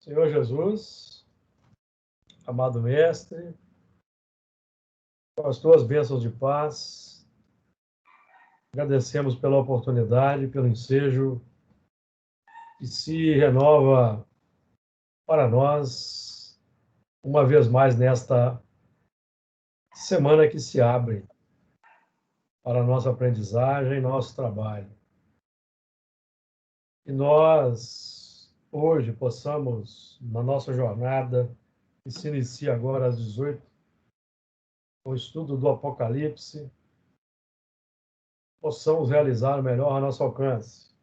Senhor Jesus, amado Mestre, com as tuas bênçãos de paz, agradecemos pela oportunidade, pelo ensejo que se renova para nós, uma vez mais nesta semana que se abre para a nossa aprendizagem e nosso trabalho. E nós, hoje, possamos, na nossa jornada, que se inicia agora às 18, o estudo do Apocalipse, possamos realizar o melhor a nosso alcance,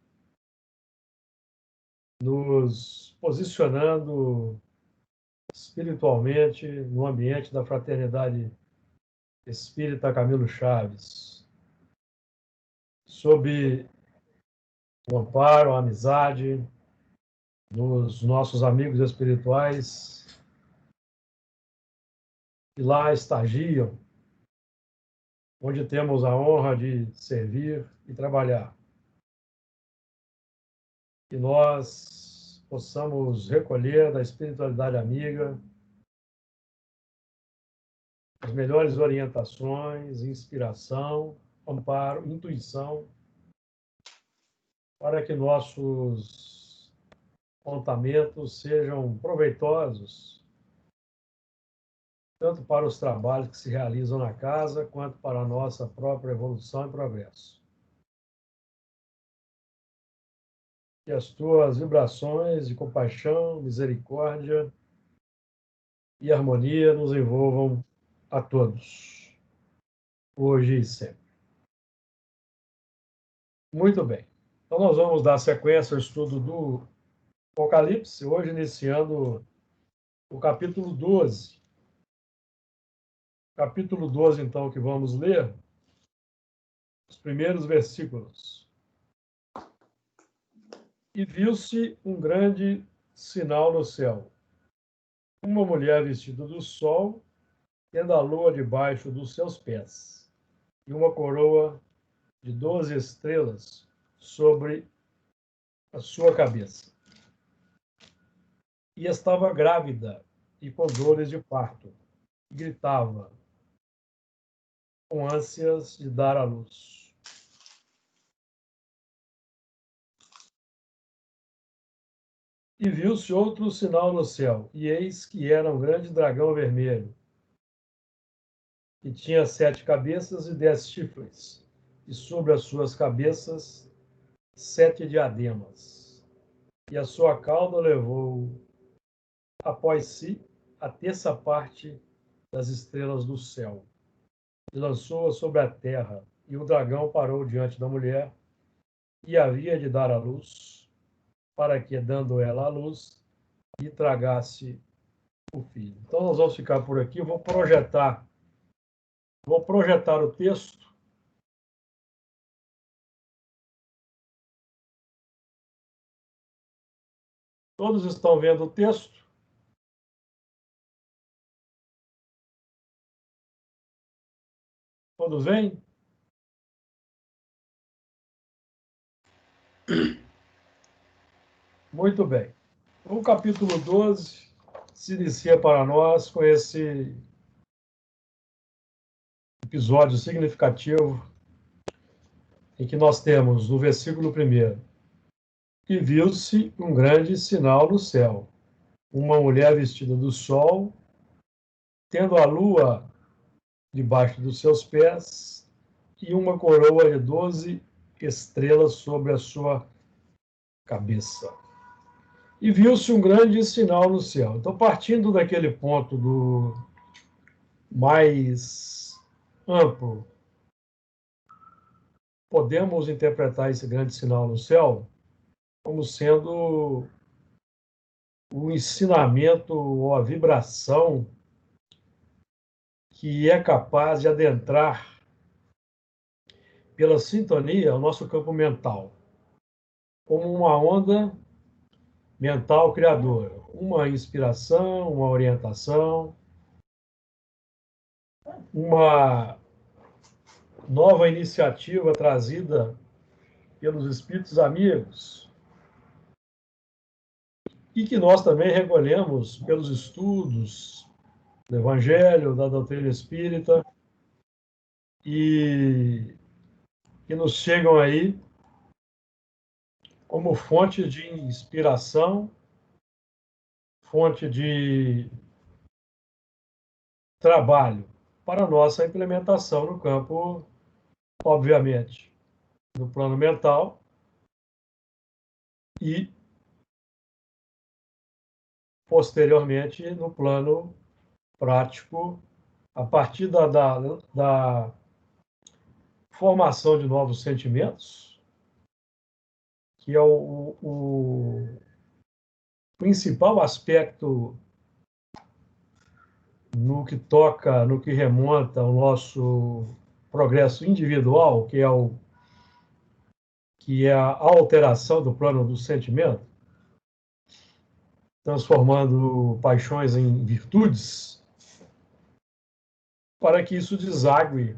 nos posicionando espiritualmente no ambiente da Fraternidade Espírita Camilo Chaves, sob o amparo, a amizade dos nossos amigos espirituais que lá estagiam, onde temos a honra de servir e trabalhar. Que nós possamos recolher da espiritualidade amiga as melhores orientações, inspiração, amparo, intuição, para que nossos apontamentos sejam proveitosos, tanto para os trabalhos que se realizam na casa, quanto para a nossa própria evolução e progresso. Que as tuas vibrações de compaixão, misericórdia e harmonia nos envolvam a todos, hoje e sempre. Muito bem. Então, nós vamos dar sequência ao estudo do Apocalipse, hoje iniciando o capítulo 12. Capítulo 12, então, que vamos ler, os primeiros versículos. E viu-se um grande sinal no céu, uma mulher vestida do sol, tendo a lua debaixo dos seus pés, e uma coroa de 12 estrelas sobre a sua cabeça. E estava grávida e com dores de parto, e gritava, com ânsias de dar à luz. E viu-se outro sinal no céu, e eis que era um grande dragão vermelho, que tinha 7 cabeças e 10 chifres, e sobre as suas cabeças 7 diademas. E a sua cauda levou após si a terça parte das estrelas do céu, e lançou-a sobre a terra, e o dragão parou diante da mulher, e havia de dar à luz, para que, dando ela à luz, lhe tragasse o filho. Então, nós vamos ficar por aqui. Eu vou projetar o texto. Todos estão vendo o texto? Todos veem? Muito bem. O capítulo 12 se inicia para nós com esse episódio significativo em que nós temos no versículo 1: E viu-se um grande sinal no céu, uma mulher vestida do sol, tendo a lua debaixo dos seus pés e uma coroa de 12 estrelas sobre a sua cabeça. E viu-se um grande sinal no céu. Então, partindo daquele ponto do mais amplo, podemos interpretar esse grande sinal no céu como sendo o ensinamento ou a vibração que é capaz de adentrar pela sintonia o nosso campo mental, como uma onda mental criadora, uma inspiração, uma orientação, uma nova iniciativa trazida pelos espíritos amigos e que nós também recolhemos pelos estudos do Evangelho, da doutrina espírita, e que nos chegam aí como fonte de inspiração, fonte de trabalho para a nossa implementação no campo, obviamente, no plano mental e, posteriormente, no plano prático, a partir da formação de novos sentimentos, que é o principal aspecto no que toca, no que remonta ao nosso progresso individual, que é a alteração do plano do sentimento, transformando paixões em virtudes, para que isso desague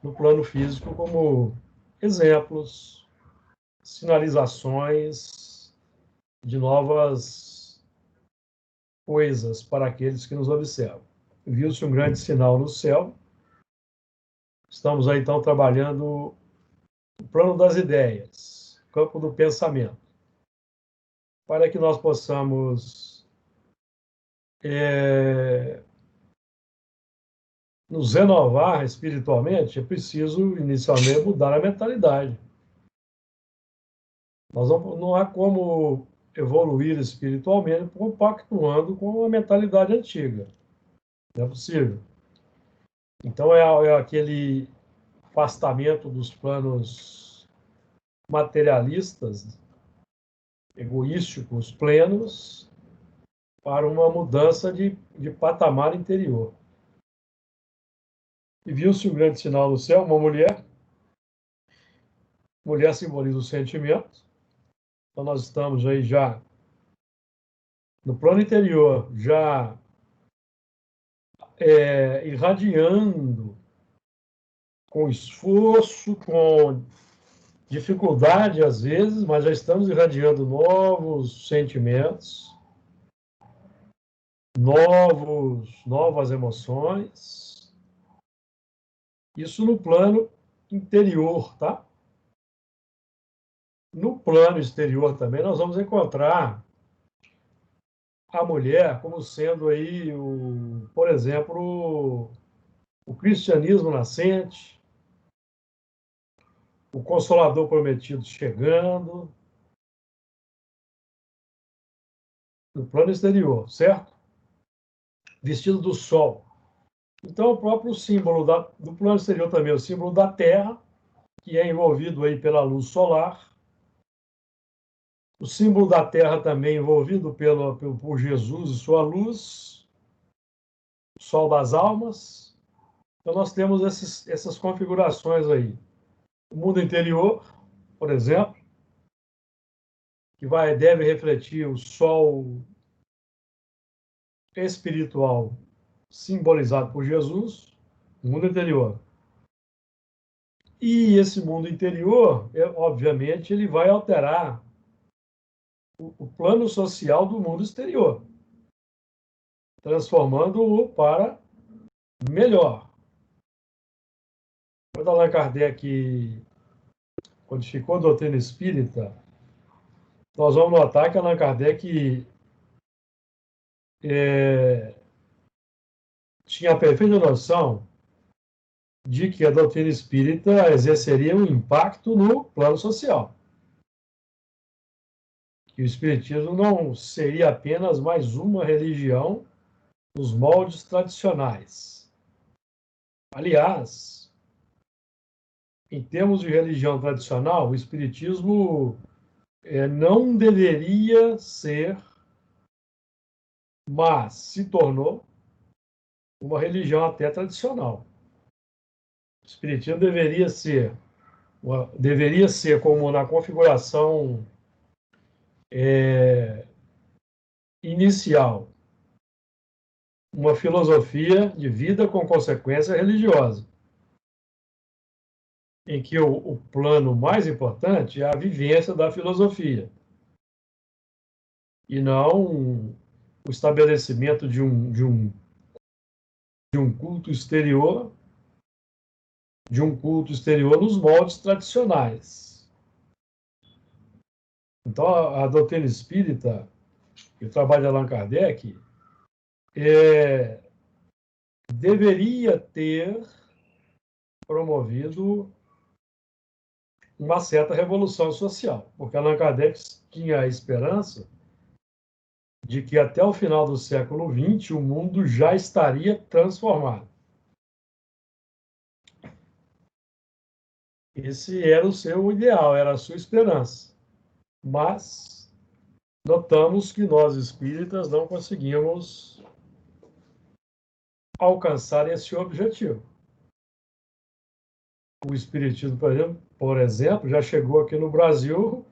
no plano físico como exemplos, sinalizações de novas coisas para aqueles que nos observam. Viu-se um grande sinal no céu. Estamos aí, então, trabalhando o plano das ideias, o campo do pensamento, para que nós possamos nos renovar espiritualmente. É preciso, inicialmente, mudar a mentalidade. Não há como evoluir espiritualmente compactuando com a mentalidade antiga. Não é possível. Então, é aquele afastamento dos planos materialistas, egoísticos, plenos, para uma mudança de patamar interior. E viu-se um grande sinal no céu, uma mulher. Mulher simboliza o sentimento. Então, nós estamos aí já no plano interior, já irradiando com esforço, com dificuldade às vezes, mas já estamos irradiando novos sentimentos, novas emoções. Isso no plano interior, tá? No plano exterior também nós vamos encontrar a mulher como sendo aí, por exemplo, o cristianismo nascente, o Consolador prometido chegando, no plano exterior, certo? Vestido do sol. Então, o próprio símbolo do plano exterior também, o símbolo da Terra, que é envolvido aí pela luz solar. O símbolo da Terra também envolvido por Jesus e sua luz, o sol das almas. Então, nós temos essas configurações aí. O mundo interior, por exemplo, que deve refletir o sol espiritual simbolizado por Jesus, o mundo interior. E esse mundo interior, obviamente, ele vai alterar o plano social do mundo exterior, transformando-o para melhor. Quando Allan Kardec codificou a doutrina espírita, nós vamos notar que Allan Kardec tinha a perfeita noção de que a doutrina espírita exerceria um impacto no plano social. Que o espiritismo não seria apenas mais uma religião nos moldes tradicionais. Aliás, em termos de religião tradicional, o espiritismo não deveria ser, mas se tornou uma religião até tradicional. O espiritismo deveria ser como na configuração inicial, uma filosofia de vida com consequência religiosa, em que o plano mais importante é a vivência da filosofia. e não o estabelecimento de um culto exterior, nos moldes tradicionais. Então, a doutrina espírita, e o trabalho de Allan Kardec, deveria ter promovido uma certa revolução social, porque Allan Kardec tinha a esperança de que até o final do século XX o mundo já estaria transformado. Esse era o seu ideal, era a sua esperança. Mas notamos que nós espíritas não conseguimos alcançar esse objetivo. O espiritismo, por exemplo, já chegou aqui no Brasil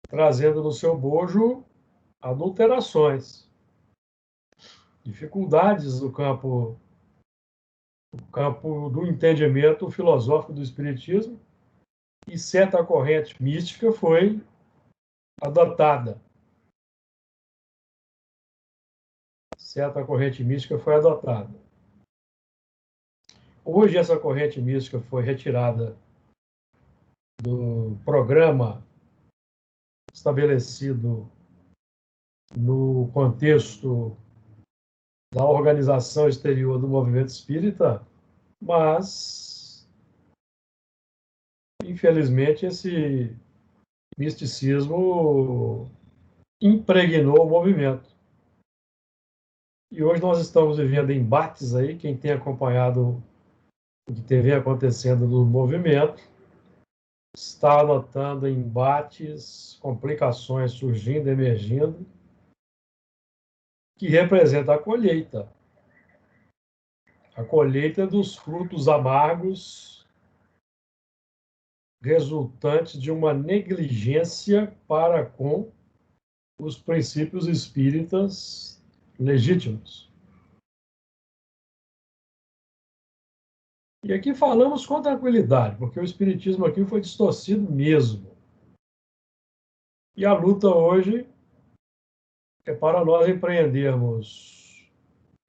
trazendo no seu bojo adulterações, dificuldades no campo do entendimento filosófico do espiritismo, e certa corrente mística foi adotada. Certa corrente mística foi adotada. Hoje essa corrente mística foi retirada do programa estabelecido no contexto da organização exterior do movimento espírita, mas, infelizmente, esse misticismo impregnou o movimento. E hoje nós estamos vivendo embates aí, quem tem acompanhado o que vem acontecendo no movimento, está notando embates, complicações surgindo, emergindo, que representa a colheita dos frutos amargos resultantes de uma negligência para com os princípios espíritas legítimos. E aqui falamos com tranquilidade, porque o espiritismo aqui foi distorcido mesmo. E a luta hoje é para nós empreendermos,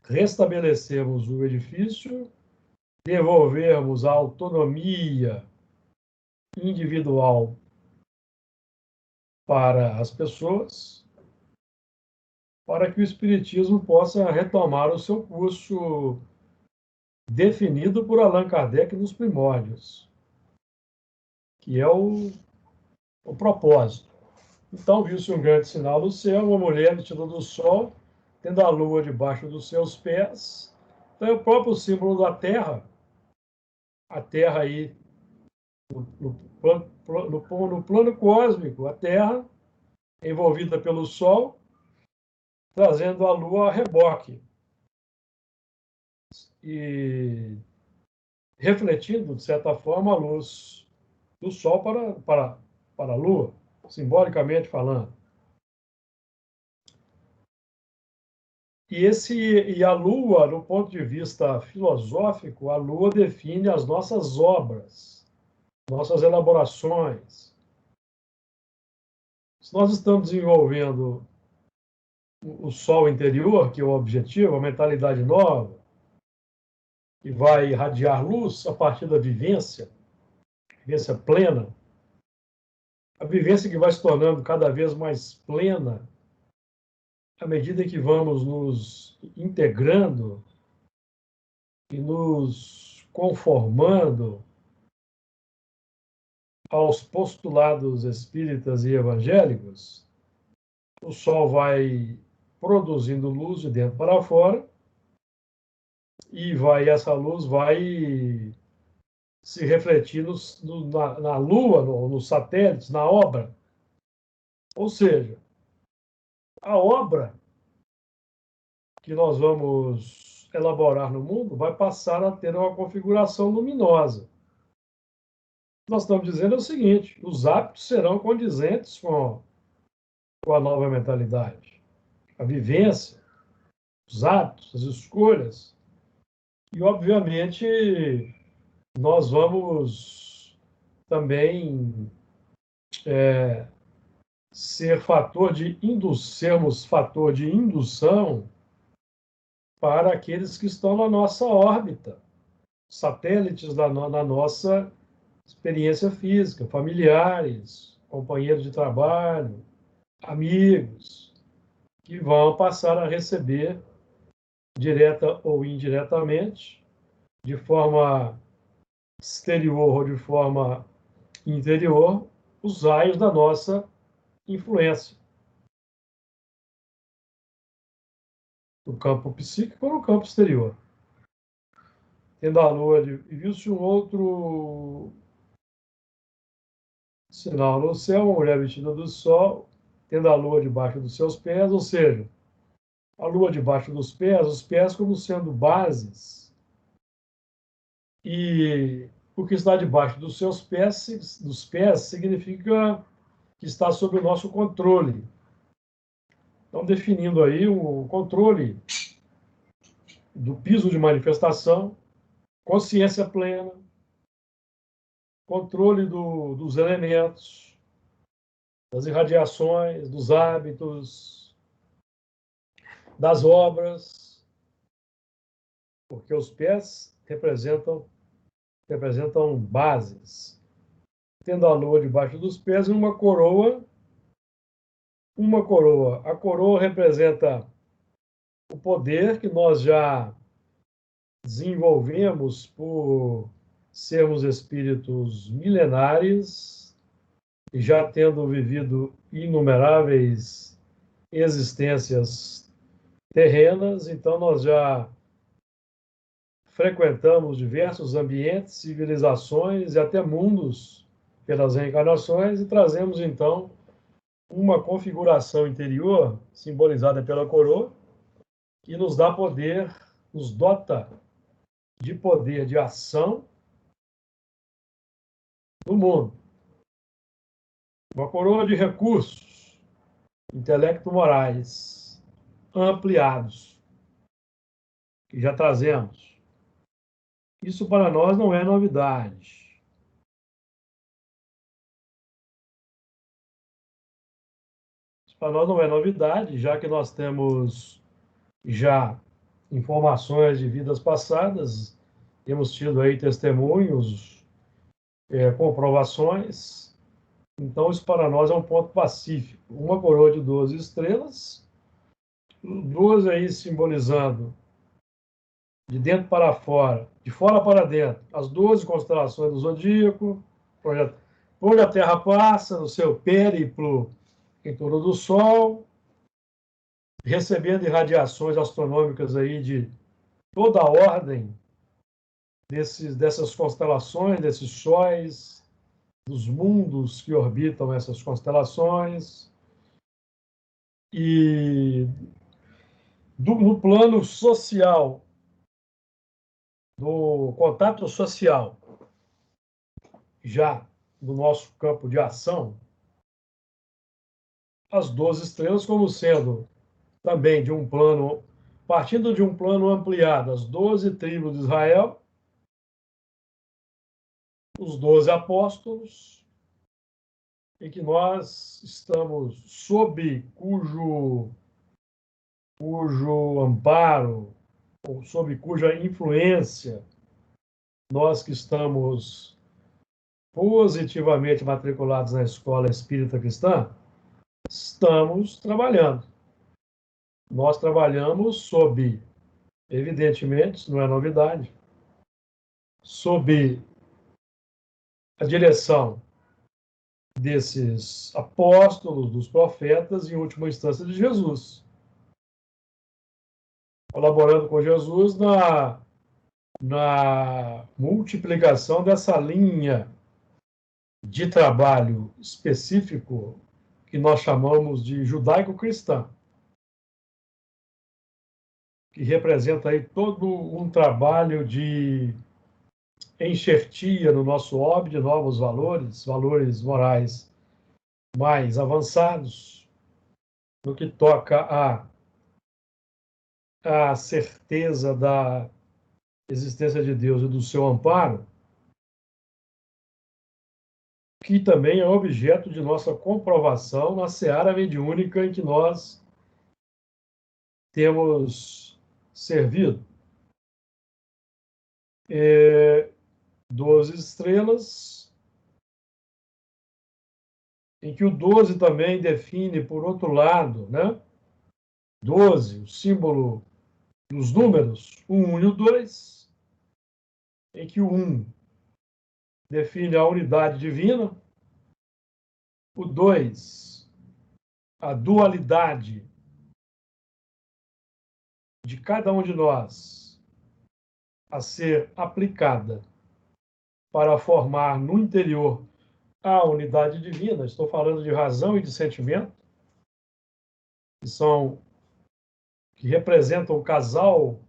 restabelecermos o edifício, devolvermos a autonomia individual para as pessoas, para que o espiritismo possa retomar o seu curso definido por Allan Kardec nos primórdios, que é o propósito. Então viu-se um grande sinal no céu, uma mulher vestida do sol, tendo a lua debaixo dos seus pés. Então é o próprio símbolo da Terra, a Terra aí no plano cósmico, a Terra envolvida pelo Sol, trazendo a Lua a reboque e refletindo, de certa forma, a luz do Sol para a Lua, simbolicamente falando. E a Lua, do ponto de vista filosófico, a Lua define as nossas obras, nossas elaborações. Se nós estamos desenvolvendo o Sol interior, que é o objetivo, a mentalidade nova, que vai irradiar luz a partir da vivência plena, a vivência que vai se tornando cada vez mais plena à medida que vamos nos integrando e nos conformando aos postulados espíritas e evangélicos, o Sol vai produzindo luz de dentro para fora e essa luz vai se refletir na Lua, nos satélites, na obra. Ou seja, a obra que nós vamos elaborar no mundo vai passar a ter uma configuração luminosa. Nós estamos dizendo o seguinte: os hábitos serão condizentes com a nova mentalidade, a vivência, os hábitos, as escolhas. E, obviamente, nós vamos também sermos fator de indução para aqueles que estão na nossa órbita, satélites na nossa experiência física, familiares, companheiros de trabalho, amigos, que vão passar a receber, direta ou indiretamente, de forma exterior ou de forma interior, os raios da nossa influência, do campo psíquico para o campo exterior. Tendo a lua, viu-se um outro sinal no céu, uma mulher vestida do sol, tendo a lua debaixo dos seus pés, ou seja, a lua debaixo dos pés, os pés como sendo bases, e o que está debaixo dos pés significa que está sob o nosso controle. Então, definindo aí o controle do piso de manifestação, consciência plena, controle dos elementos, das irradiações, dos hábitos, das obras, porque os pés representam bases. Tendo a lua debaixo dos pés e uma coroa. A coroa representa o poder que nós já desenvolvemos por sermos espíritos milenares e já tendo vivido inumeráveis existências terrenas, então nós já frequentamos diversos ambientes, civilizações e até mundos pelas reencarnações e trazemos então uma configuração interior simbolizada pela coroa que nos dá poder, nos dota de poder de ação no mundo. Uma coroa de recursos intelecto-morais ampliados que já trazemos. Isso para nós não é novidade. Isso para nós não é novidade, já que nós temos já informações de vidas passadas, temos tido aí testemunhos, comprovações. Então, isso para nós é um ponto pacífico. Uma coroa de 12 estrelas, 12 aí simbolizando de dentro para fora, de fora para dentro, as 12 constelações do zodíaco, onde a Terra passa no seu périplo em torno do Sol, recebendo irradiações astronômicas aí de toda a ordem dessas constelações, desses sóis, dos mundos que orbitam essas constelações. E no plano social, do contato social, já do nosso campo de ação, as 12 estrelas como sendo também de um plano, partindo de um plano ampliado, as 12 tribos de Israel, os 12 apóstolos, em que nós estamos sob cujo amparo, ou sob cuja influência, nós que estamos positivamente matriculados na Escola Espírita Cristã, estamos trabalhando. Nós trabalhamos sob, evidentemente, isso não é novidade, sob a direção desses apóstolos, dos profetas, e, em última instância, de Jesus. Colaborando com Jesus na multiplicação dessa linha de trabalho específico que nós chamamos de judaico-cristã, que representa aí todo um trabalho de enxertia no nosso orbe de novos valores morais mais avançados, no que toca à certeza da existência de Deus e do seu amparo, que também é objeto de nossa comprovação na seara mediúnica em que nós temos servido. 12 estrelas, em que o 12 também define, por outro lado, né? 12, o símbolo dos números, o 1 e o 2, em que o 1 define a unidade divina, o 2, a dualidade de cada um de nós a ser aplicada para formar no interior a unidade divina. Estou falando de razão e de sentimento, que representam o casal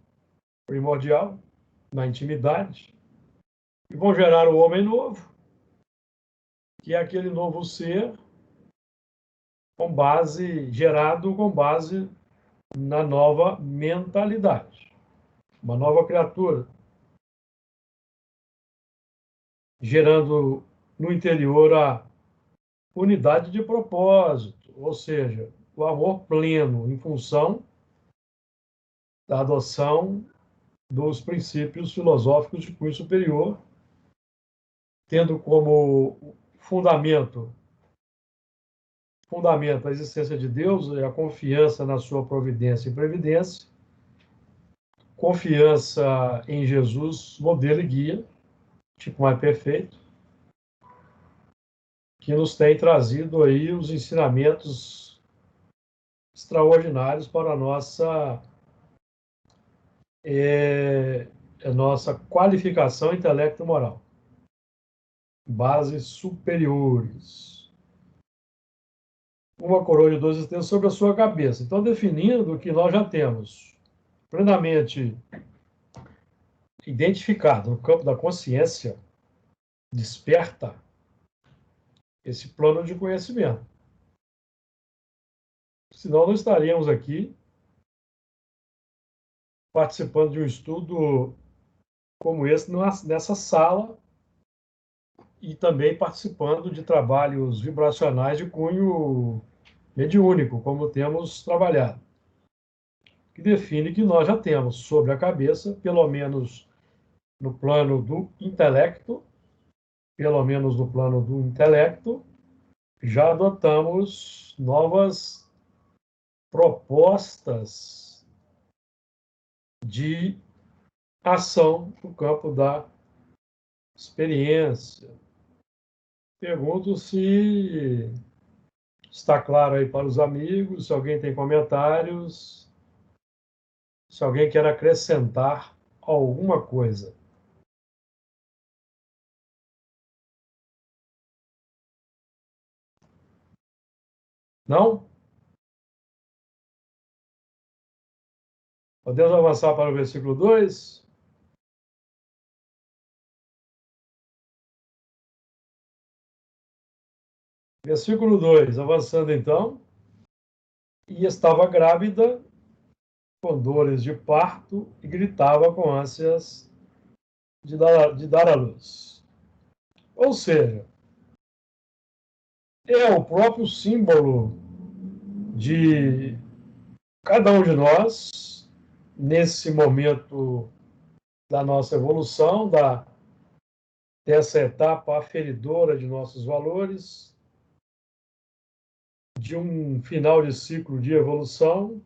primordial na intimidade, e vão gerar o homem novo, que é aquele novo ser gerado com base na nova mentalidade, uma nova criatura, gerando no interior a unidade de propósito, ou seja, o amor pleno em função da adoção dos princípios filosóficos de cunho superior, tendo como fundamento a existência de Deus e a confiança na sua providência e previdência, confiança em Jesus, modelo e guia, tipo mais perfeito, que nos tem trazido aí os ensinamentos extraordinários para a nossa qualificação intelecto-moral. Bases superiores. Uma coroa de 12 estrelas sobre a sua cabeça. Então, definindo que nós já temos plenamente identificado no campo da consciência desperta esse plano de conhecimento. Senão, não estaríamos aqui participando de um estudo como esse nessa sala e também participando de trabalhos vibracionais de cunho mediúnico, como temos trabalhado, que define que nós já temos sobre a cabeça, pelo menos no plano do intelecto, já adotamos novas propostas de ação no campo da experiência. Pergunto se está claro aí para os amigos, se alguém tem comentários, se alguém quer acrescentar alguma coisa. Não? Podemos avançar para o versículo 2? Versículo 2, avançando então. E estava grávida, com dores de parto, e gritava com ânsias de dar à luz. Ou seja, é o próprio símbolo de cada um de nós, nesse momento da nossa evolução, dessa etapa aferidora de nossos valores, de um final de ciclo de evolução,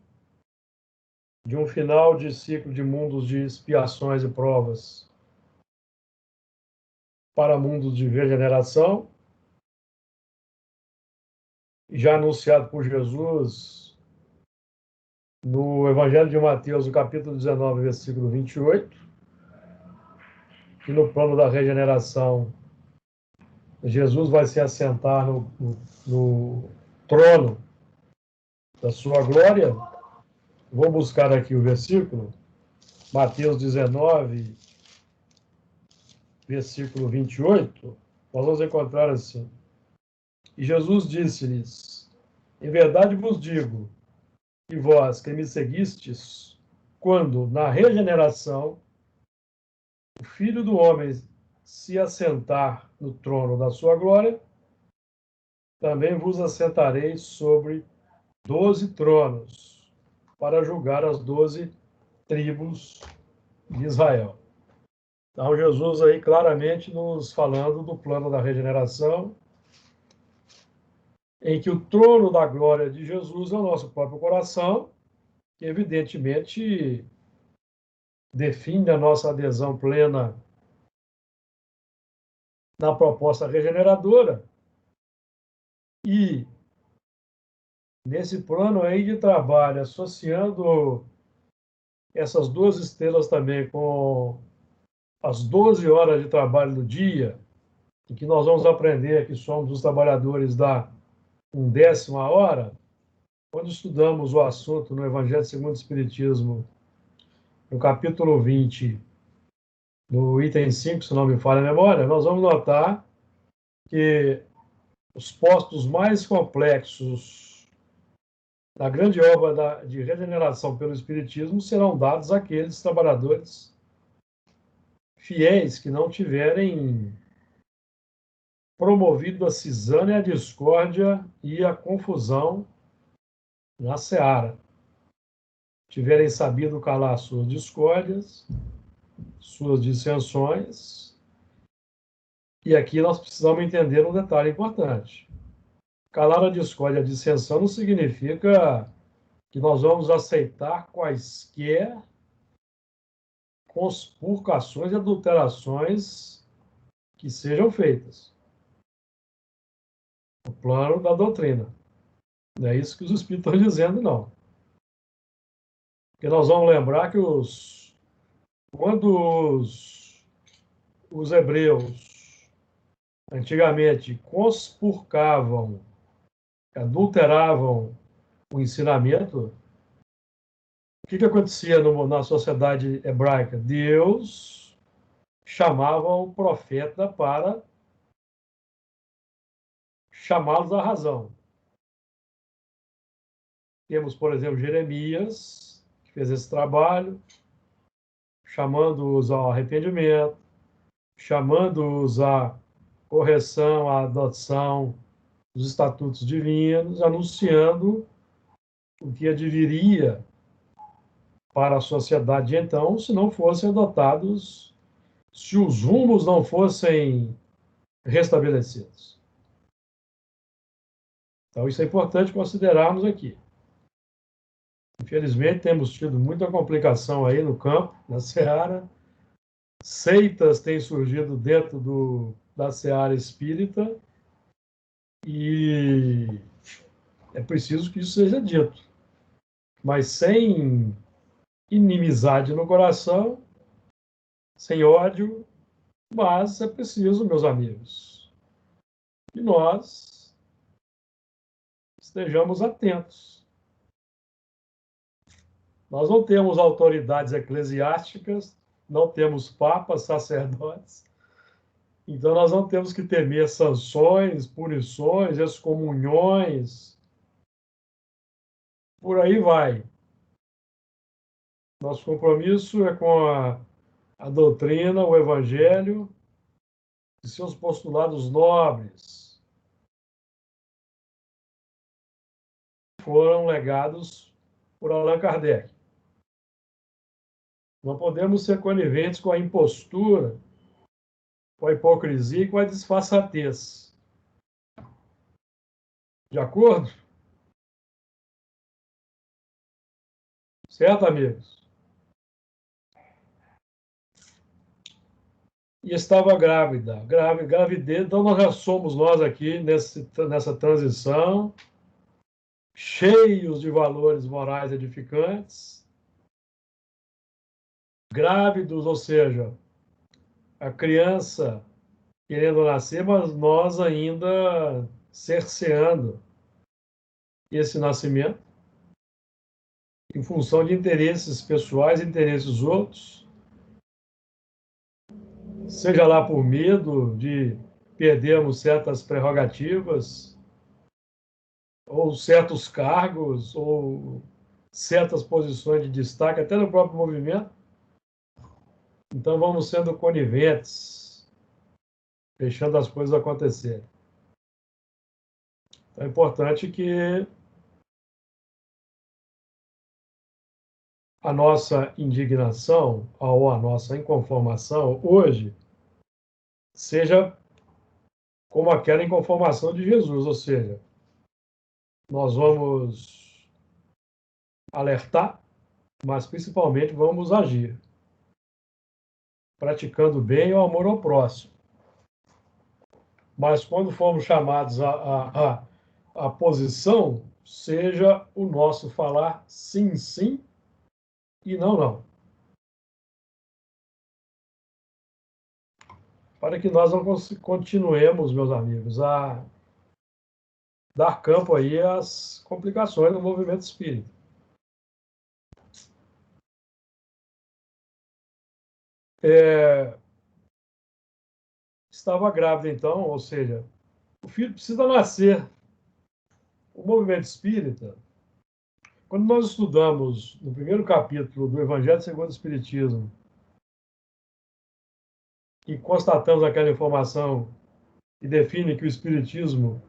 de um final de ciclo de mundos de expiações e provas para mundos de regeneração, já anunciado por Jesus no Evangelho de Mateus, no capítulo 19, versículo 28, que no plano da regeneração, Jesus vai se assentar no trono da sua glória. Vou buscar aqui o versículo, Mateus 19, versículo 28, nós vamos encontrar assim. E Jesus disse-lhes: em verdade vos digo, que vós que me seguistes, quando na regeneração o Filho do Homem se assentar no trono da sua glória, também vos assentareis sobre 12 tronos, para julgar as 12 tribos de Israel. Então, Jesus aí claramente nos falando do plano da regeneração, em que o trono da glória de Jesus é o nosso próprio coração, que evidentemente define a nossa adesão plena na proposta regeneradora. E nesse plano aí de trabalho, associando essas 12 estrelas também com as 12 horas de trabalho do dia, em que nós vamos aprender que somos os trabalhadores da 1ª hora, quando estudamos o assunto no Evangelho segundo o Espiritismo, no capítulo 20, no item 5, se não me falha a memória, nós vamos notar que os postos mais complexos da grande obra de regeneração pelo Espiritismo serão dados àqueles trabalhadores fiéis que não tiverem promovido a cisânia, a discórdia e a confusão na seara. Tiverem sabido calar suas discórdias, suas dissensões. E aqui nós precisamos entender um detalhe importante. Calar a discórdia e a dissensão não significa que nós vamos aceitar quaisquer conspurcações e adulterações que sejam feitas. O plano da doutrina. Não é isso que os Espíritos estão dizendo, não. Porque nós vamos lembrar que quando os hebreus antigamente conspurcavam, adulteravam o ensinamento, o que acontecia na sociedade hebraica? Deus chamava o profeta para chamá-los à razão. Temos, por exemplo, Jeremias, que fez esse trabalho, chamando-os ao arrependimento, chamando-os à correção, à adoção dos estatutos divinos, anunciando o que adviria para a sociedade então, se não fossem adotados, se os rumos não fossem restabelecidos. Então, isso é importante considerarmos aqui. Infelizmente, temos tido muita complicação aí no campo, na seara. Seitas têm surgido dentro da seara espírita e é preciso que isso seja dito. Mas sem inimizade no coração, sem ódio, mas é preciso, meus amigos, que nós estejamos atentos. Nós não temos autoridades eclesiásticas, não temos papas, sacerdotes, então nós não temos que temer sanções, punições, excomunhões, por aí vai. Nosso compromisso é com a doutrina, o evangelho e seus postulados nobres. Foram legados por Allan Kardec. Não podemos ser coniventes com a impostura, com a hipocrisia e com a disfarçatez. De acordo? Certo, amigos? E estava grávida. Gravidez, então nós já somos nós aqui nessa transição, cheios de valores morais edificantes, grávidos, ou seja, a criança querendo nascer, mas nós ainda cerceando esse nascimento em função de interesses pessoais, interesses outros, seja lá por medo de perdermos certas prerrogativas, ou certos cargos, ou certas posições de destaque, até no próprio movimento. Então, vamos sendo coniventes, deixando as coisas acontecerem. É importante que a nossa indignação ou a nossa inconformação hoje seja como aquela inconformação de Jesus, ou seja, nós vamos alertar, mas principalmente vamos agir, praticando bem o amor ao próximo. Mas quando formos chamados à posição, seja o nosso falar sim, sim e não, não. Para que nós não continuemos, meus amigos, a dar campo aí às complicações do movimento espírita. Estava grávida, então, ou seja, o filho precisa nascer. O movimento espírita, quando nós estudamos no primeiro capítulo do Evangelho segundo o Espiritismo e constatamos aquela informação e define que o Espiritismo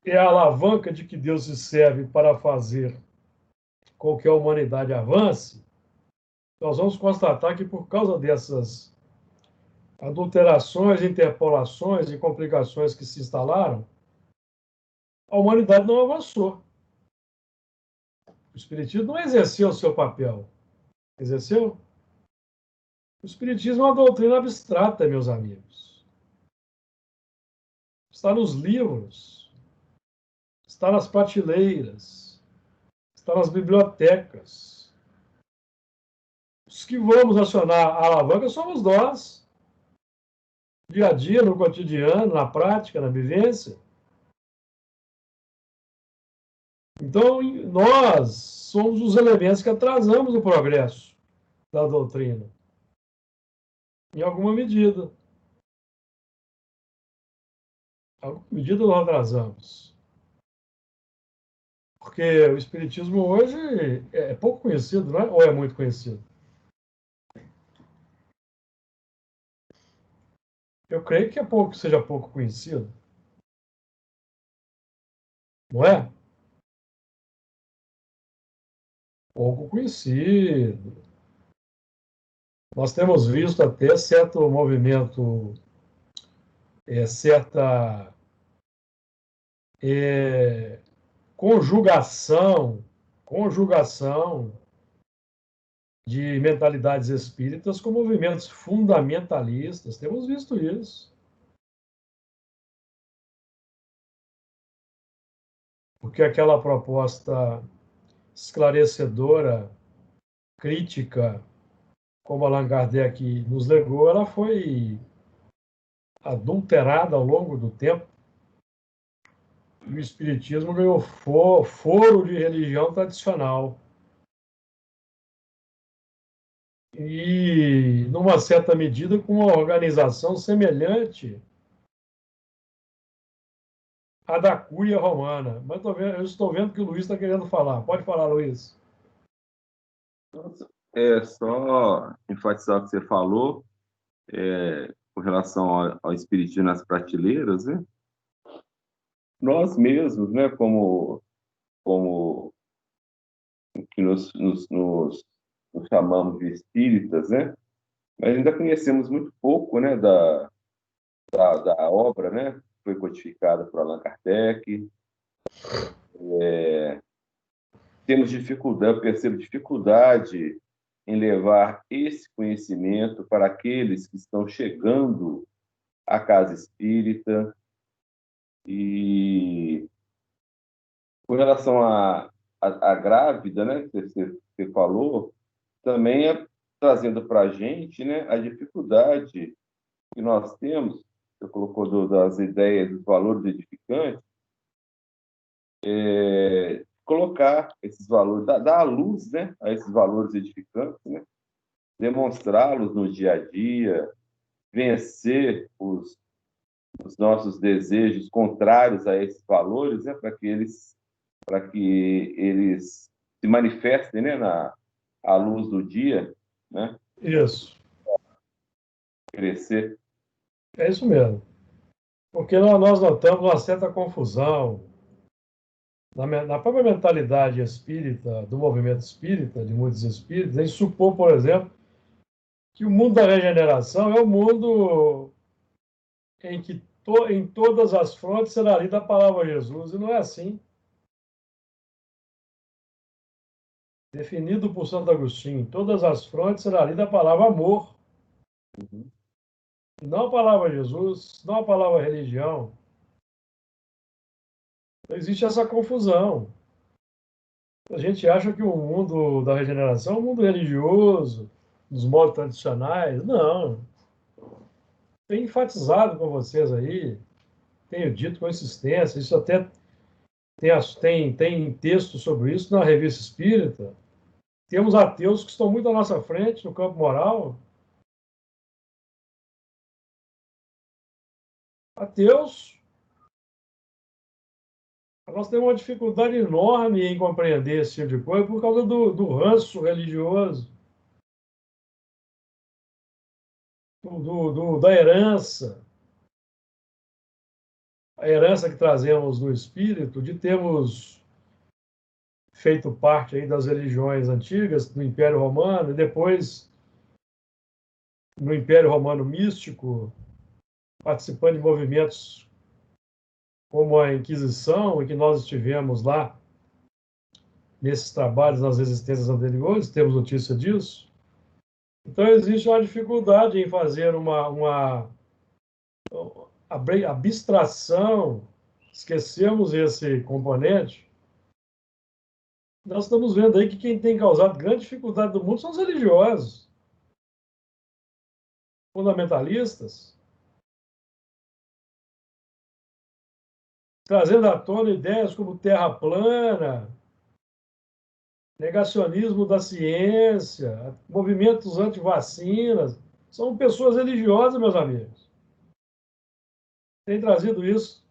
é a alavanca de que Deus se serve para fazer com que a humanidade avance, nós vamos constatar que por causa dessas adulterações, interpolações e complicações que se instalaram, a humanidade não avançou. O Espiritismo não exerceu o seu papel. Exerceu? O Espiritismo é uma doutrina abstrata, meus amigos. Está nos livros, está nas prateleiras, está nas bibliotecas. Os que vamos acionar a alavanca somos nós. Dia a dia, no cotidiano, na prática, na vivência. Então, nós somos os elementos que atrasamos o progresso da doutrina, em alguma medida. Em alguma medida nós atrasamos. Porque o Espiritismo hoje é pouco conhecido, não é? Ou é muito conhecido? Eu creio que seja pouco conhecido, não é? Pouco conhecido. Nós temos visto até certo movimento, certa conjugação de mentalidades espíritas com movimentos fundamentalistas. Temos visto isso. Porque aquela proposta esclarecedora, crítica, como Allan Kardec nos legou, ela foi adulterada ao longo do tempo. E o Espiritismo ganhou foro de religião tradicional. E, numa certa medida, com uma organização semelhante à da Cúria Romana. Mas eu estou vendo que o Luiz está querendo falar. Pode falar, Luiz. É só enfatizar o que você falou, com relação ao espiritismo nas prateleiras, né? Nós mesmos, né, como que nos chamamos de espíritas, né? Mas ainda conhecemos muito pouco, né, da obra, né? Que foi codificada por Allan Kardec. Temos dificuldade, percebo dificuldade em levar esse conhecimento para aqueles que estão chegando à casa espírita. E com relação à grávida, né, que você falou, também é trazendo para a gente, né, a dificuldade que nós temos, você colocou das ideias, dos valores edificantes, colocar esses valores, dar a luz, né, a esses valores edificantes, né, demonstrá-los no dia a dia, vencer os nossos desejos contrários a esses valores, né, para que eles se manifestem, né, à luz do dia, né, Isso. crescer. É isso mesmo. Porque nós notamos uma certa confusão na própria mentalidade espírita, do movimento espírita, de muitos espíritos, em supor, por exemplo, que o mundo da regeneração é o mundo em que em todas as frontes será lida a palavra Jesus, e não é assim. Definido por Santo Agostinho, em todas as frontes será lida a palavra amor, Uhum. não a palavra Jesus, não a palavra religião. Não existe essa confusão. A gente acha que o mundo da regeneração é um mundo religioso, dos modos tradicionais. Não. Tenho enfatizado com vocês aí, tenho dito com insistência, isso até tem texto sobre isso na Revista Espírita. Temos ateus que estão muito à nossa frente no campo moral. Ateus, nós temos uma dificuldade enorme em compreender esse tipo de coisa por causa do ranço religioso, da herança, a herança que trazemos do espírito, de termos feito parte aí das religiões antigas, do Império Romano, e depois, no Império Romano místico, participando de movimentos como a Inquisição, em que nós estivemos lá, nesses trabalhos nas existências anteriores, temos notícia disso. Então, existe uma dificuldade em fazer uma abstração, esquecemos esse componente. Nós estamos vendo aí que quem tem causado grande dificuldade no mundo são os religiosos, fundamentalistas, trazendo à tona ideias como terra plana, negacionismo da ciência, movimentos anti-vacinas. São pessoas religiosas, meus amigos. Tem trazido isso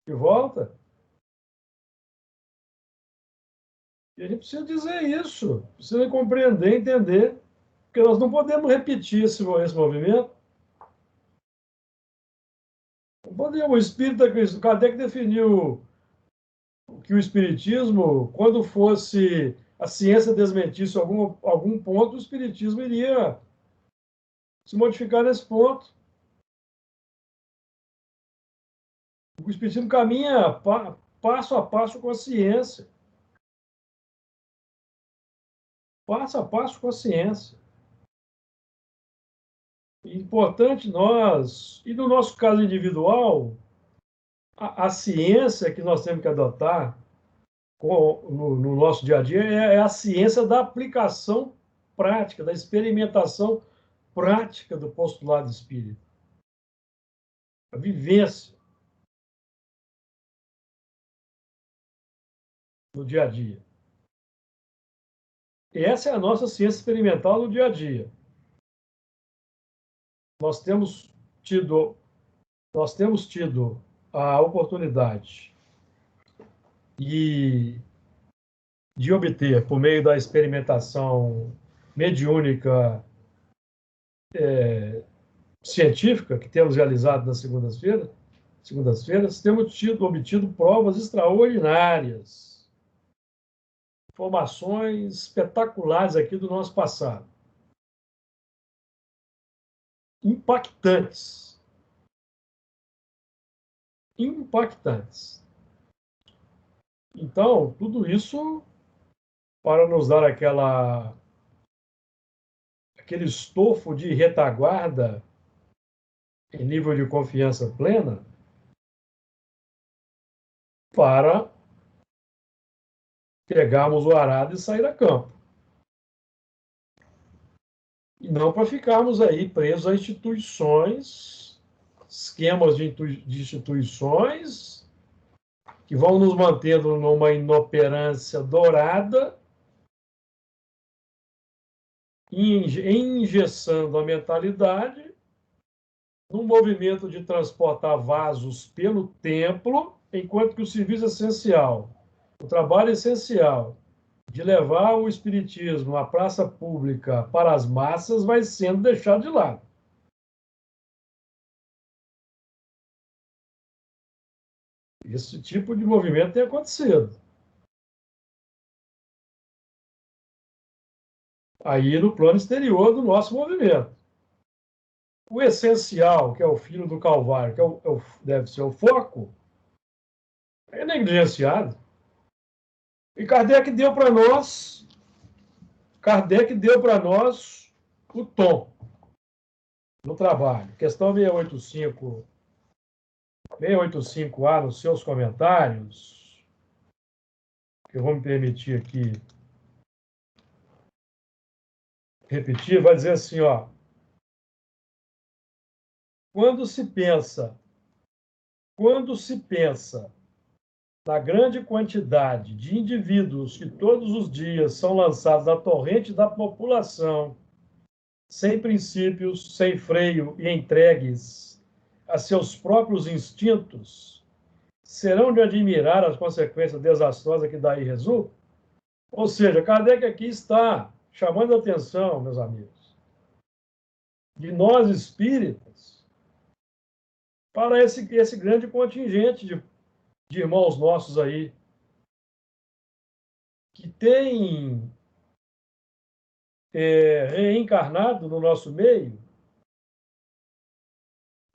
de volta. E a gente precisa dizer isso, precisa compreender, entender, porque nós não podemos repetir esse movimento. Não podemos. O espírita, Kardec definiu que o espiritismo, quando fosse a ciência desmentisse algum ponto, o espiritismo iria se modificar nesse ponto. O espiritismo caminha passo a passo com a ciência. Passo a passo com a ciência. Importante nós, e no nosso caso individual, a ciência que nós temos que adotar no nosso dia a dia é a ciência da aplicação prática, da experimentação prática do postulado espírita. A vivência no dia a dia. E essa é a nossa ciência experimental no dia a dia. Nós temos tido, nós temos tido a oportunidade de obter, por meio da experimentação mediúnica científica que temos realizado nas segundas-feiras, temos obtido provas extraordinárias, informações espetaculares aqui do nosso passado. Impactantes. Impactantes. Então, tudo isso para nos dar aquele estofo de retaguarda em nível de confiança plena para pegarmos o arado e sair a campo. E não para ficarmos aí presos a instituições, esquemas de instituições que vão nos mantendo numa inoperância dourada, engessando a mentalidade, num movimento de transportar vasos pelo templo, enquanto que o serviço essencial, o trabalho essencial de levar o espiritismo à praça pública para as massas vai sendo deixado de lado. Esse tipo de movimento tem acontecido. Aí no plano exterior do nosso movimento. O essencial, que é o filho do Calvário, que deve ser o foco, é negligenciado. E Kardec deu para nós o tom no trabalho. Questão 685A, nos seus comentários, que eu vou me permitir aqui repetir, vai dizer assim, ó, quando se pensa na grande quantidade de indivíduos que todos os dias são lançados na torrente da população, sem princípios, sem freio e entregues a seus próprios instintos, serão de admirar as consequências desastrosas que daí resultam? Ou seja, Kardec aqui está chamando a atenção, meus amigos, de nós espíritas, para esse grande contingente de irmãos nossos aí, que tem reencarnado no nosso meio,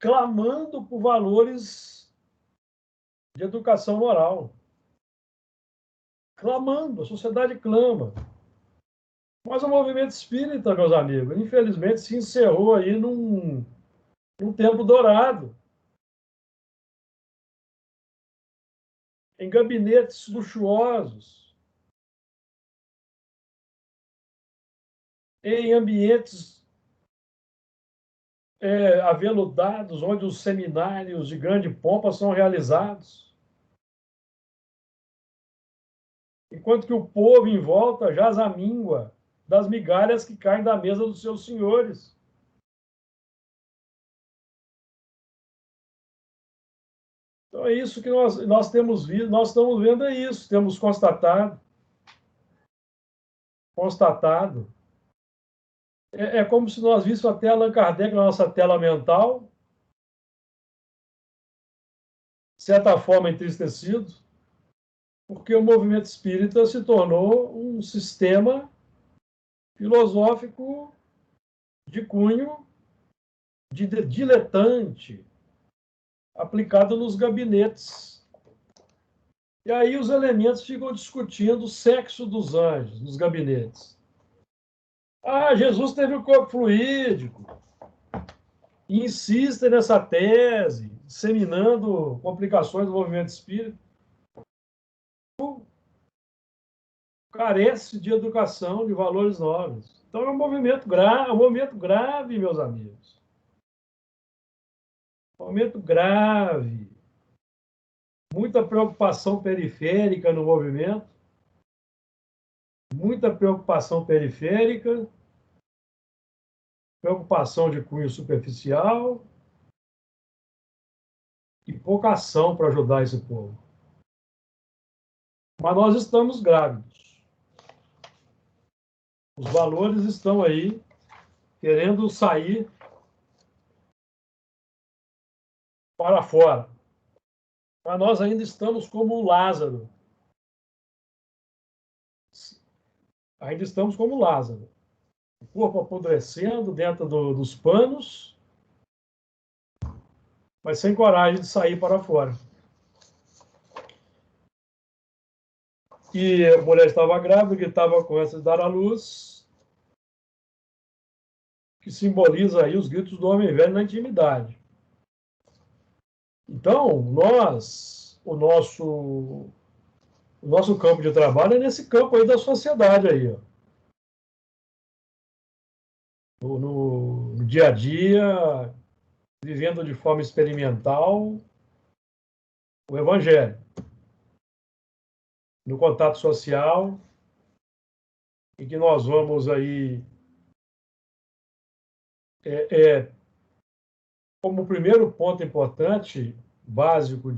clamando por valores de educação moral. Clamando, a sociedade clama. Mas o movimento espírita, meus amigos, infelizmente se encerrou aí num tempo dourado, em gabinetes luxuosos, em ambientes aveludados, onde os seminários de grande pompa são realizados. Enquanto que o povo em volta jaz à míngua das migalhas que caem da mesa dos seus senhores. Então é isso que nós temos visto, nós estamos vendo é isso, temos constatado. É como se nós víssemos até Allan Kardec na nossa tela mental, de certa forma entristecido, porque o movimento espírita se tornou um sistema filosófico de cunho de diletante, aplicado nos gabinetes. E aí os elementos ficam discutindo o sexo dos anjos nos gabinetes. Ah, Jesus teve o corpo fluídico. E insistem nessa tese, disseminando complicações do movimento espírita. Carece de educação, de valores nobres. Então é um momento grave, meus amigos. Um momento grave. Muita preocupação periférica no movimento. Muita preocupação periférica. Preocupação de cunho superficial. E pouca ação para ajudar esse povo. Mas nós estamos grávidos. Os valores estão aí querendo sair para fora. Mas nós ainda estamos como Lázaro. Ainda estamos como Lázaro. O corpo apodrecendo dentro dos panos, mas sem coragem de sair para fora. E a mulher estava grávida, que estava com essa de dar à luz, que simboliza aí os gritos do homem velho na intimidade. Então, o nosso campo de trabalho é nesse campo aí da sociedade aí, ó. No dia a dia, vivendo de forma experimental o evangelho, no contato social, em que nós vamos aí como primeiro ponto importante, básico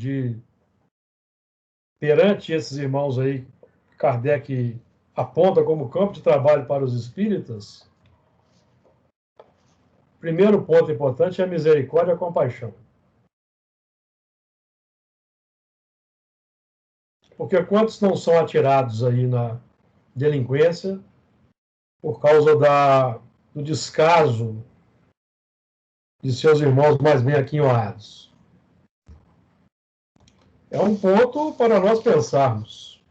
perante esses irmãos aí, Kardec aponta como campo de trabalho para os espíritas, primeiro ponto importante é a misericórdia e a compaixão. Porque quantos não são atirados aí na delinquência por causa do descaso de seus irmãos mais bem aquinhoados? É um ponto para nós pensarmos.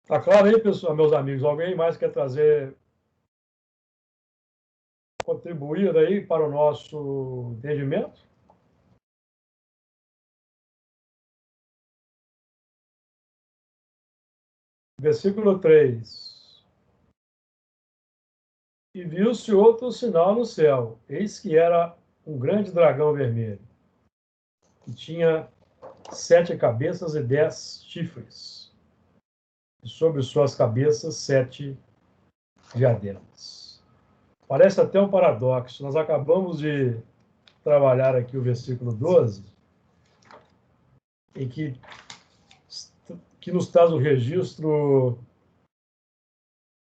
Tá claro aí, pessoal, meus amigos? Alguém mais quer trazer, contribuir aí para o nosso entendimento? Versículo 3. E viu-se outro sinal no céu, eis que era um grande dragão vermelho, que tinha 7 cabeças e 10 chifres, e sobre suas cabeças 7 diademas. Parece até um paradoxo. Nós acabamos de trabalhar aqui o versículo 12, em que nos traz o registro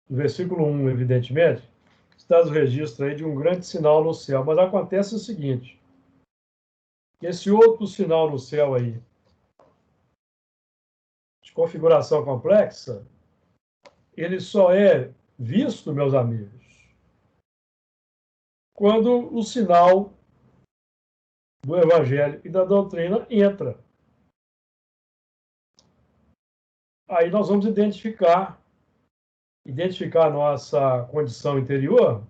do versículo 1, evidentemente, traz o registro aí de um grande sinal no céu. Mas acontece o seguinte: esse outro sinal no céu aí, de configuração complexa, ele só é visto, meus amigos, quando o sinal do Evangelho e da doutrina entra. Aí nós vamos identificar a nossa condição interior,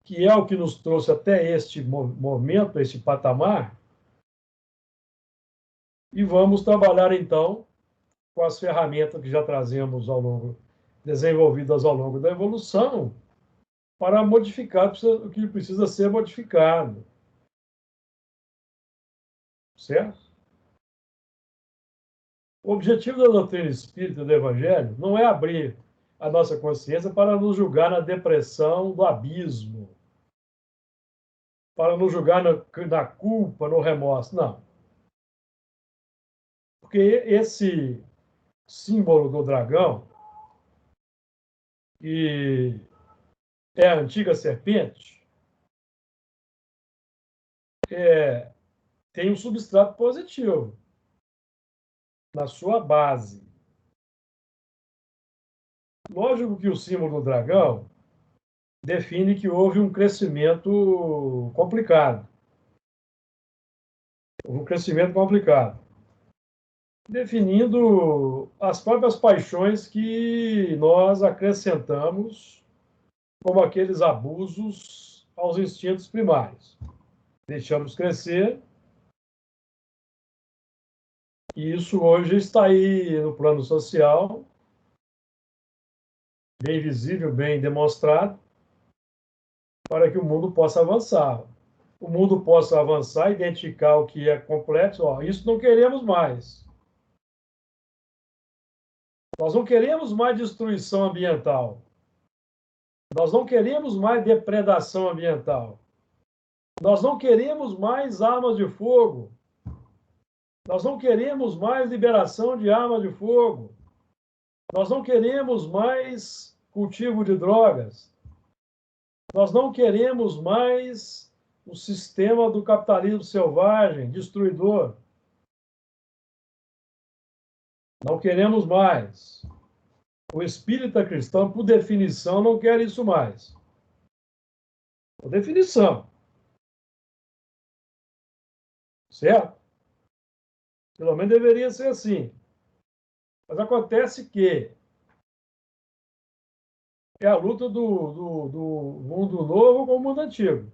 que é o que nos trouxe até este momento, este patamar, e vamos trabalhar então com as ferramentas que já trazemos desenvolvidas ao longo da evolução, para modificar o que precisa ser modificado. Certo? O objetivo da doutrina espírita do Evangelho não é abrir a nossa consciência para nos julgar na depressão do abismo, para nos julgar na culpa, no remorso. Não. Porque esse símbolo do dragão, que é a antiga serpente, tem um substrato positivo na sua base. Lógico que o símbolo do dragão define que houve um crescimento complicado. Um crescimento complicado, definindo as próprias paixões que nós acrescentamos como aqueles abusos aos instintos primários. Deixamos crescer, e isso hoje está aí no plano social, bem visível, bem demonstrado, para que o mundo possa avançar. O mundo possa avançar, identificar o que é complexo. Isso não queremos mais. Nós não queremos mais destruição ambiental. Nós não queremos mais depredação ambiental. Nós não queremos mais armas de fogo. Nós não queremos mais liberação de armas de fogo. Nós não queremos mais cultivo de drogas. Nós não queremos mais o sistema do capitalismo selvagem, destruidor. Não queremos mais. O espírita cristão, por definição, não quer isso mais. Por definição. Certo? Pelo menos deveria ser assim. Mas acontece que é a luta do mundo novo com o mundo antigo.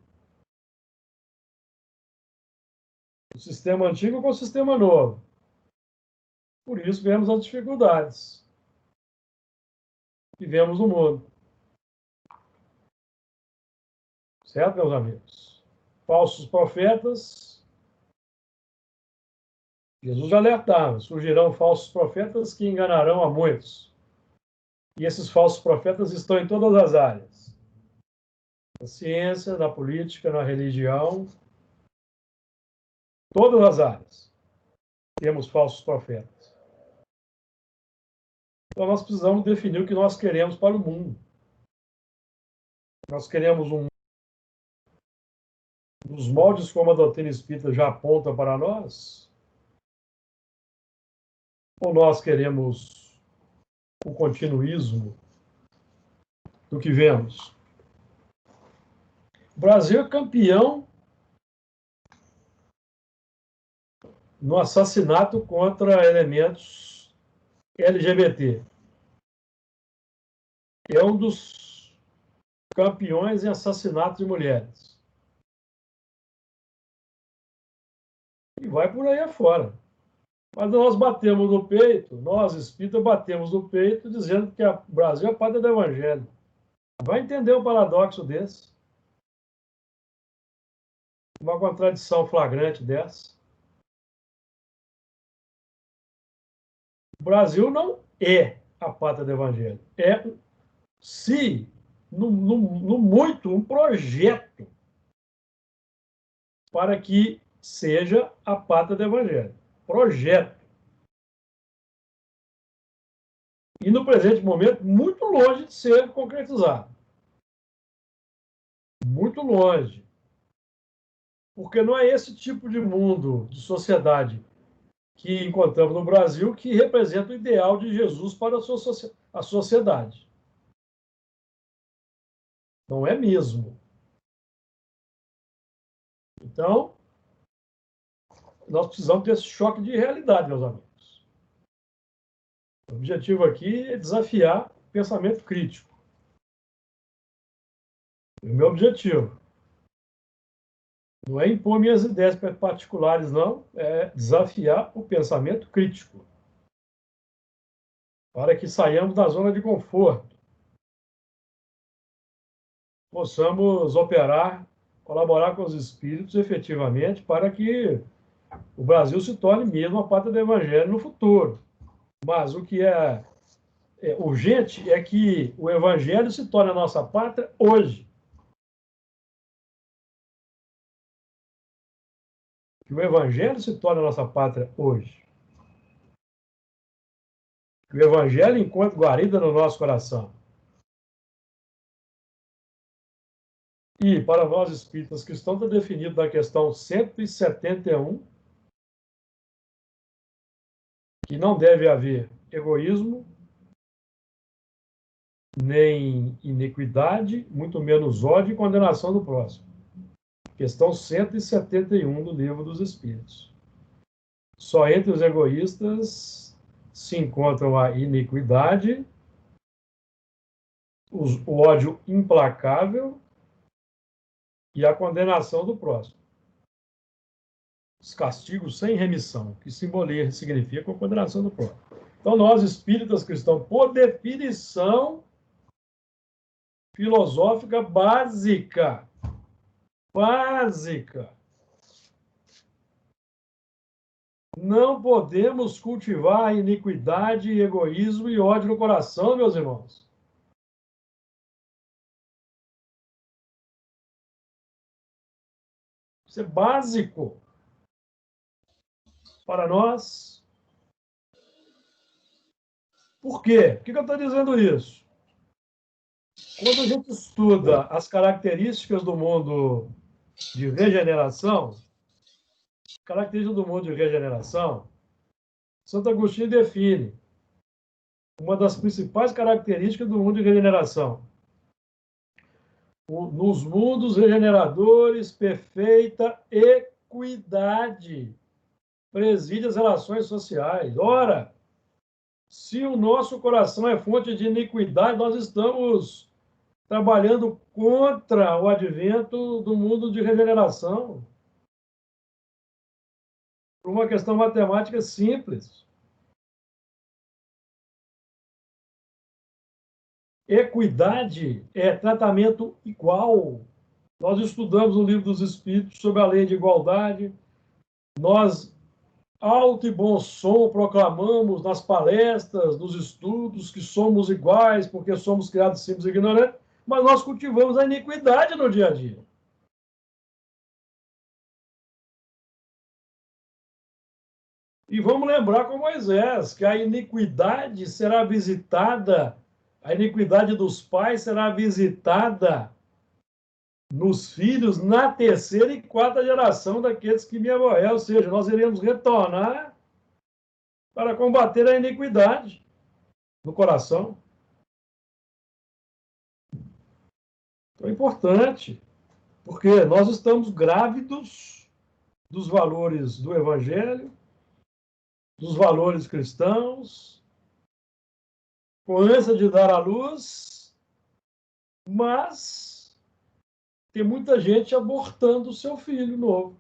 O sistema antigo com o sistema novo. Por isso vemos as dificuldades que vemos no mundo. Certo, meus amigos? Falsos profetas. Jesus já alertava: surgirão falsos profetas que enganarão a muitos. E esses falsos profetas estão em todas as áreas. Na ciência, na política, na religião, todas as áreas. Temos falsos profetas. Então nós precisamos definir o que nós queremos para o mundo. Nós queremos um dos moldes como a doutrina espírita já aponta para nós, ou nós queremos o continuismo do que vemos? O Brasil é campeão no assassinato contra elementos LGBT. É um dos campeões em assassinato de mulheres. E vai por aí afora. Mas nós batemos no peito, nós espíritas batemos no peito, dizendo que o Brasil é a pátria do Evangelho. Vai entender um paradoxo desse? Uma contradição flagrante dessa? O Brasil não é a pátria do Evangelho. É, se, no muito, um projeto para que seja a pátria do Evangelho. Projeto. E, no presente momento, muito longe de ser concretizado. Muito longe. Porque não é esse tipo de mundo, de sociedade, que encontramos no Brasil, que representa o ideal de Jesus para a sociedade. Não é mesmo. Então, nós precisamos ter esse choque de realidade, meus amigos. O objetivo aqui é desafiar o pensamento crítico. É o meu objetivo. Não é impor minhas ideias particulares, não. É desafiar o pensamento crítico. Para que saiamos da zona de conforto. Possamos operar, colaborar com os espíritos efetivamente para que o Brasil se torne mesmo a pátria do Evangelho no futuro. Mas o que é urgente é que o Evangelho se torne a nossa pátria hoje. Que o Evangelho se torne a nossa pátria hoje. Que o Evangelho encontre guarida no nosso coração. E, para nós espíritas cristãos, está definido na questão 171 que não deve haver egoísmo, nem iniquidade, muito menos ódio e condenação do próximo. Questão 171 do Livro dos Espíritos. Só entre os egoístas se encontram a iniquidade, o ódio implacável e a condenação do próximo. Os castigos sem remissão, que significa a condenação do próximo. Então, nós, espíritas cristãos, por definição filosófica básica, não podemos cultivar iniquidade, egoísmo e ódio no coração, meus irmãos. Isso é básico para nós. Por quê? Por que eu estou dizendo isso? Quando a gente estuda as características do mundo de regeneração, Santo Agostinho define uma das principais características do mundo de regeneração. Nos mundos regeneradores, perfeita equidade preside as relações sociais. Ora, se o nosso coração é fonte de iniquidade, nós estamos trabalhando contra o advento do mundo de regeneração. Por uma questão matemática simples. Equidade é tratamento igual. Nós estudamos no Livro dos Espíritos sobre a lei de igualdade. Nós, alto e bom som, proclamamos nas palestras, nos estudos, que somos iguais porque somos criados simples e ignorantes, mas nós cultivamos a iniquidade no dia a dia. E vamos lembrar com Moisés que a iniquidade será visitada, a iniquidade dos pais será visitada nos filhos na terceira e quarta geração daqueles que me aborrecem. Ou seja, nós iremos retornar para combater a iniquidade no coração. Então é importante, porque nós estamos grávidos dos valores do Evangelho, dos valores cristãos, com ânsia de dar à luz, mas tem muita gente abortando o seu filho novo.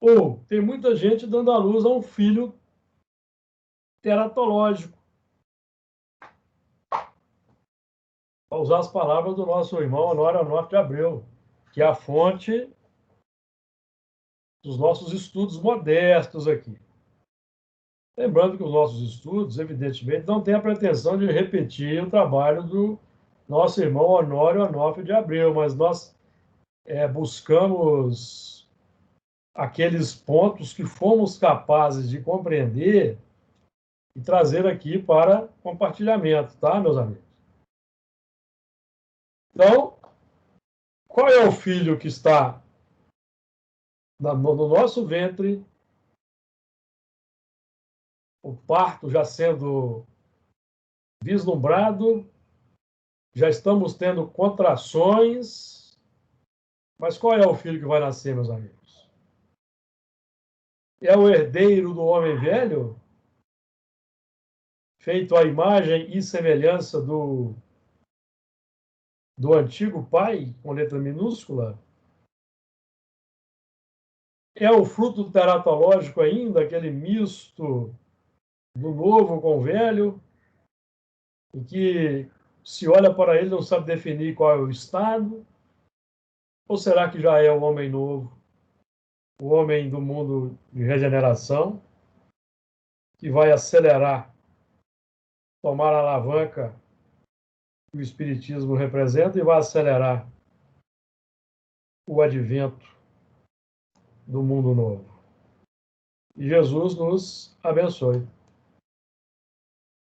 Ou tem muita gente dando à luz a um filho teratológico. Para usar as palavras do nosso irmão Honório Onofre de Abreu, que é a fonte dos nossos estudos modestos aqui. Lembrando que os nossos estudos, evidentemente, não têm a pretensão de repetir o trabalho do nosso irmão Honório Onofre de Abreu, mas nós buscamos aqueles pontos que fomos capazes de compreender e trazer aqui para compartilhamento, tá, meus amigos? Então, qual é o filho que está no nosso ventre, o parto já sendo vislumbrado, já estamos tendo contrações, mas qual é o filho que vai nascer, meus amigos? É o herdeiro do homem velho, feito à imagem e semelhança do antigo pai, com letra minúscula? É o fruto teratológico ainda, aquele misto do novo com o velho, em que se olha para ele não sabe definir qual é o estado? Ou será que já é o homem novo, o homem do mundo de regeneração, que vai acelerar, tomar a alavanca que o Espiritismo representa e vai acelerar o advento do mundo novo? E Jesus nos abençoe.